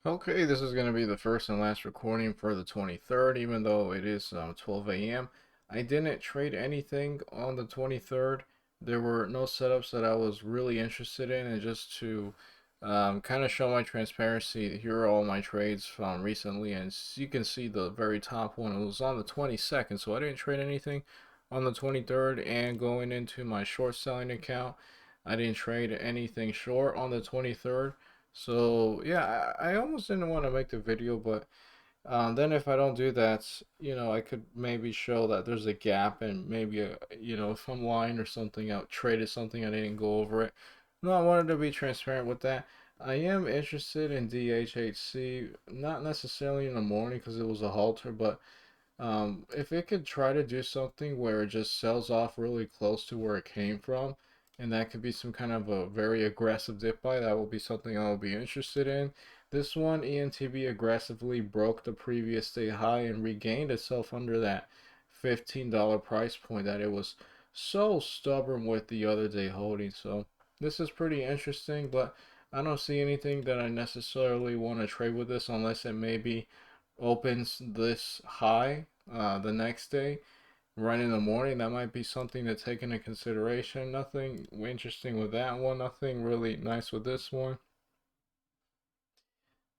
Okay, this is going to be the first and last recording for the 23rd, even though it is 12 a.m. I didn't trade anything on the 23rd. There were no setups that I was really interested in, and just to kind of show my transparency, here are all my trades from recently, and you can see the very top one. It was on the 22nd, so I didn't trade anything on the 23rd, and going into my short selling account, I didn't trade anything short on the 23rd. So yeah, I almost didn't want to make the video, but then if I don't do that, I could maybe show that there's a gap and maybe if I'm lying or something, I traded something I didn't go over it. No, I wanted to be transparent with that. I am interested in DHHC, not necessarily in the morning because it was a halter, but if it could try to do something where it just sells off really close to where it came from, and that could be some kind of a very aggressive dip buy, that will be something I will be interested in. This one, ENTB aggressively broke the previous day high and regained itself under that $15 price point that it was so stubborn with the other day holding. So this is pretty interesting, but I don't see anything that I necessarily want to trade with this unless it maybe opens this high the next day, right in the morning. That might be something to take into consideration. Nothing interesting with that one. Nothing really nice with this one.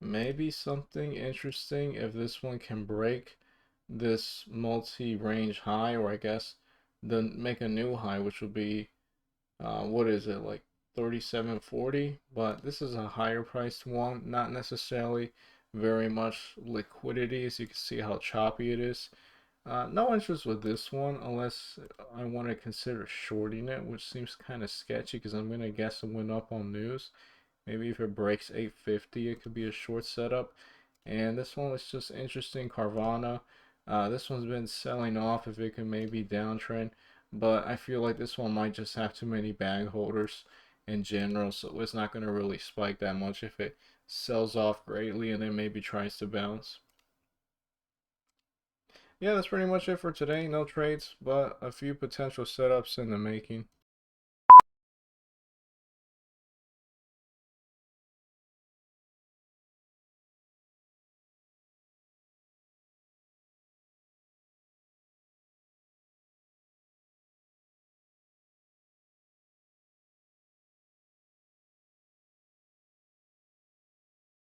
Maybe something interesting if this one can break this multi-range high, or I guess then make a new high, which would be what is it, like 37.40? But this is a higher priced one, not necessarily very much liquidity, as you can see how choppy it is. No interest with this one unless I want to consider shorting it, which seems kind of sketchy because I'm going to guess it went up on news. Maybe if it breaks 850, it could be a short setup. And this one was just interesting. Carvana. This one's been selling off if it can maybe downtrend, but I feel like this one might just have too many bag holders in general, so it's not going to really spike that much if it sells off greatly and then maybe tries to bounce. Yeah, that's pretty much it for today. No trades, but a few potential setups in the making.